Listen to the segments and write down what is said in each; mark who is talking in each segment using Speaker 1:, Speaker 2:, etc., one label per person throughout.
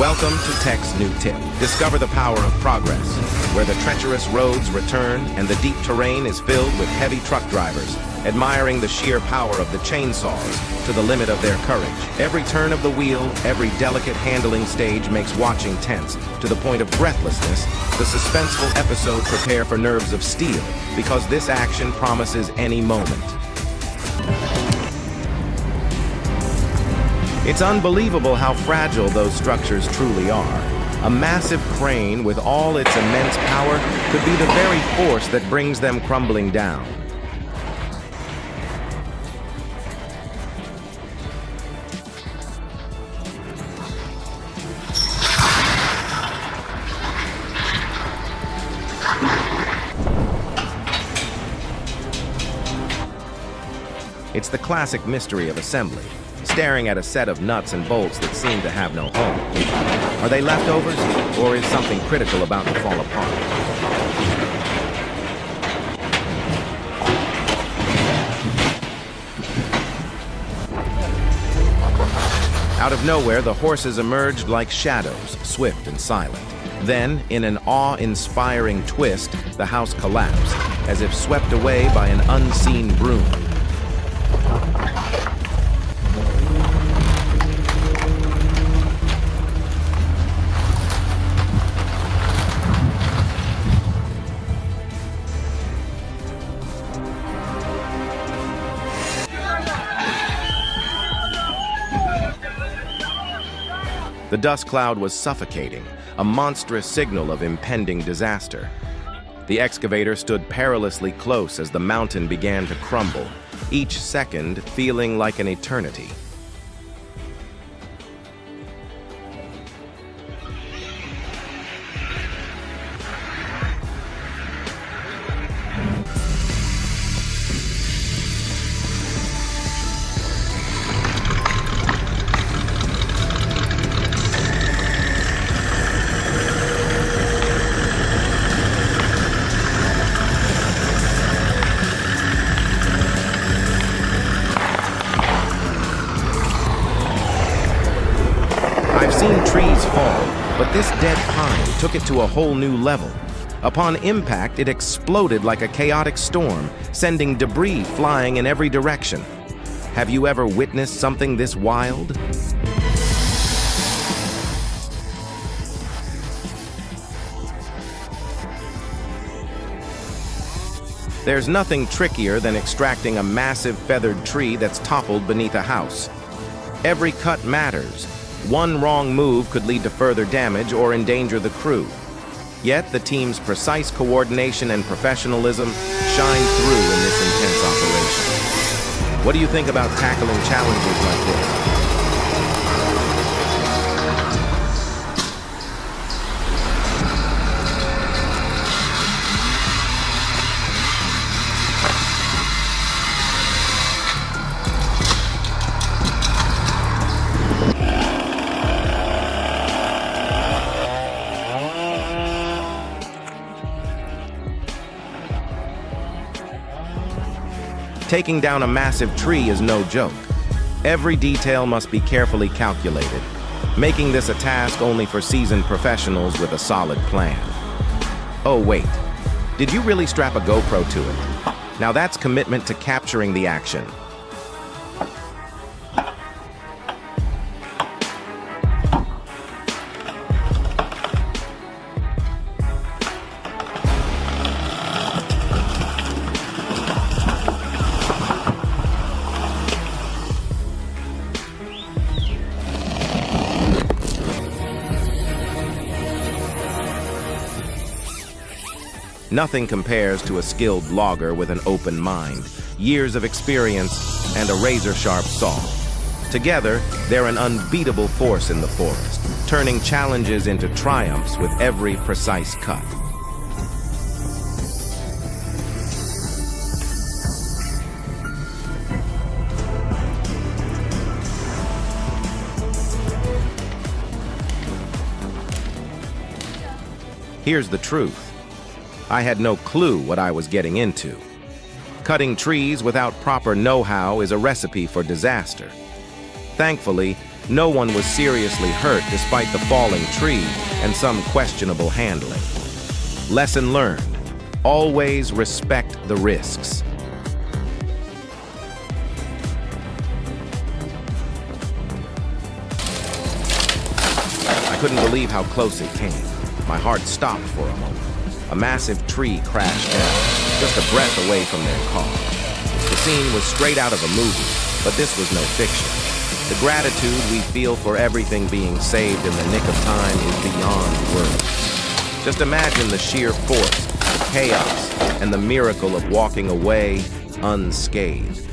Speaker 1: Welcome to Tech's new tip. Discover the power of progress, where the treacherous roads return and the deep terrain is filled with heavy truck drivers, admiring the sheer power of the chainsaws to the limit of their courage. Every turn of the wheel, every delicate handling stage makes watching tense to the point of breathlessness. The suspenseful episode prepare for nerves of steel, because this action promises any moment. It's unbelievable how fragile those structures truly are. A massive crane with all its immense power could be the very force that brings them crumbling down. It's the classic mystery of assembly, staring at a set of nuts and bolts that seem to have no home. Are they leftovers, or is something critical about to fall apart? Out of nowhere, the horses emerged like shadows, swift and silent. Then, in an awe-inspiring twist, the house collapsed, as if swept away by an unseen broom. The dust cloud was suffocating, a monstrous signal of impending disaster. The excavator stood perilously close as the mountain began to crumble, each second feeling like an eternity. I've seen trees fall, but this dead pine took it to a whole new level. Upon impact, it exploded like a chaotic storm, sending debris flying in every direction. Have you ever witnessed something this wild? There's nothing trickier than extracting a massive feathered tree that's toppled beneath a house. Every cut matters. One wrong move could lead to further damage or endanger the crew. Yet the team's precise coordination and professionalism shine through in this intense operation. What do you think about tackling challenges like this? Taking down a massive tree is no joke. Every detail must be carefully calculated, making this a task only for seasoned professionals with a solid plan. Oh wait, did you really strap a GoPro to it? Now that's commitment to capturing the action. Nothing compares to a skilled logger with an open mind, years of experience, and a razor-sharp saw. Together, they're an unbeatable force in the forest, turning challenges into triumphs with every precise cut. Here's the truth. I had no clue what I was getting into. Cutting trees without proper know-how is a recipe for disaster. Thankfully, No one was seriously hurt despite the falling tree and some questionable handling. Lesson learned: always respect the risks. I couldn't believe how close it came. My heart stopped for a moment. A massive tree crashed down, just a breath away from their car. The scene was straight out of a movie, but this was no fiction. The gratitude we feel for everything being saved in the nick of time is beyond words. Just imagine the sheer force, the chaos, and the miracle of walking away unscathed.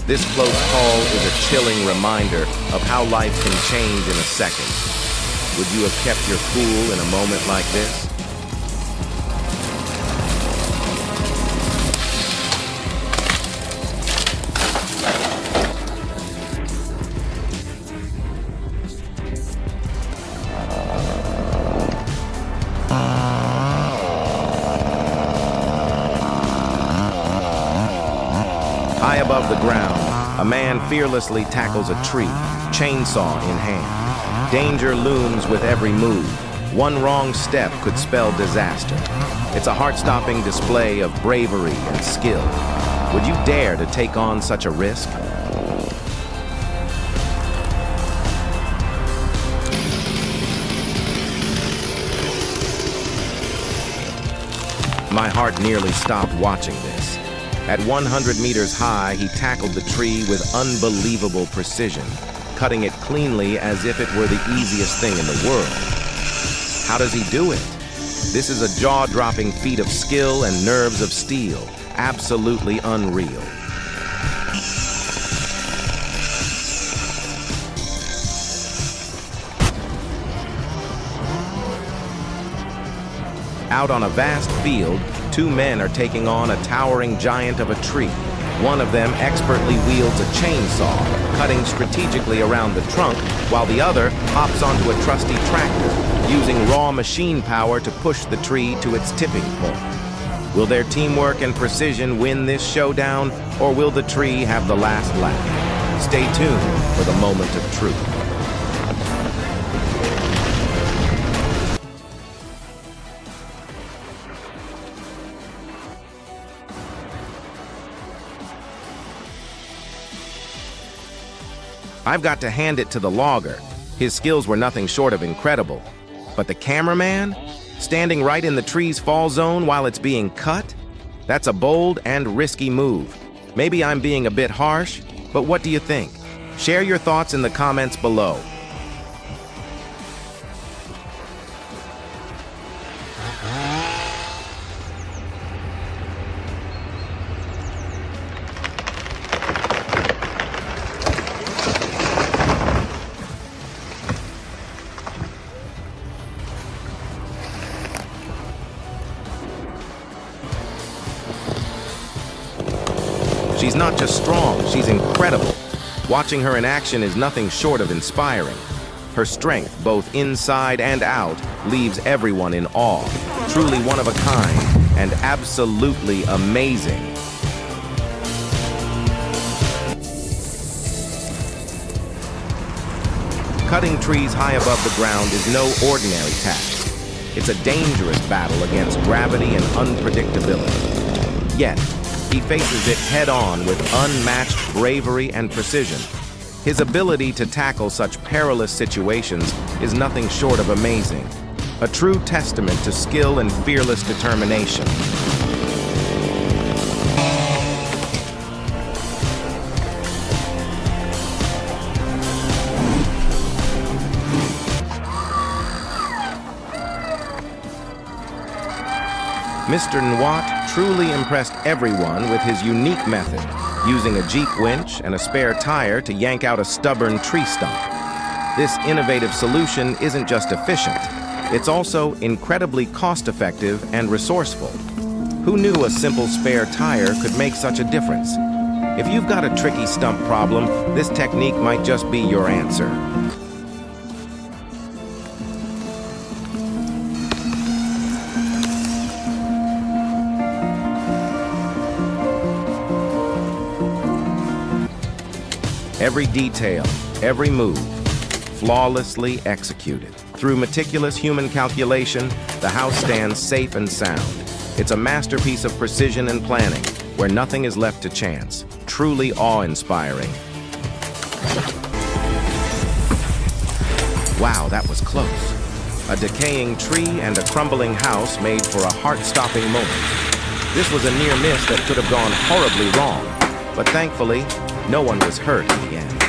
Speaker 1: This close call is a chilling reminder of how life can change in a second. Would you have kept your cool in a moment like this? High above the ground, a man fearlessly tackles a tree, chainsaw in hand. Danger looms with every move. One wrong step could spell disaster. It's a heart-stopping display of bravery and skill. Would you dare to take on such a risk? My heart nearly stopped watching this. At 100 meters high, he tackled the tree with unbelievable precision, cutting it cleanly as if it were the easiest thing in the world. How does he do it? This is a jaw-dropping feat of skill and nerves of steel, absolutely unreal. Out on a vast field, two men are taking on a towering giant of a tree. One of them expertly wields a chainsaw, cutting strategically around the trunk, while the other hops onto a trusty tractor, using raw machine power to push the tree to its tipping point. Will their teamwork and precision win this showdown, or will the tree have the last laugh? Stay tuned for the moment of truth. I've got to hand it to the logger. His skills were nothing short of incredible. But the cameraman? Standing right in the tree's fall zone while it's being cut? That's a bold and risky move. Maybe I'm being a bit harsh, but what do you think? Share your thoughts in the comments below. She's not just strong, she's incredible. Watching her in action is nothing short of inspiring. Her strength, both inside and out, leaves everyone in awe. Truly one of a kind and absolutely amazing. Cutting trees high above the ground is no ordinary task. It's a dangerous battle against gravity and unpredictability. Yet, he faces it head-on with unmatched bravery and precision. His ability to tackle such perilous situations is nothing short of amazing. A true testament to skill and fearless determination. Mr. Nwat truly impressed everyone with his unique method, using a Jeep winch and a spare tire to yank out a stubborn tree stump. This innovative solution isn't just efficient, it's also incredibly cost-effective and resourceful. Who knew a simple spare tire could make such a difference? If you've got a tricky stump problem, this technique might just be your answer. Every detail, every move, flawlessly executed. Through meticulous human calculation, the house stands safe and sound. It's a masterpiece of precision and planning, where nothing is left to chance. Truly awe-inspiring. Wow, that was close. A decaying tree and a crumbling house made for a heart-stopping moment. This was a near miss that could have gone horribly wrong, but thankfully, no one was hurt in the end.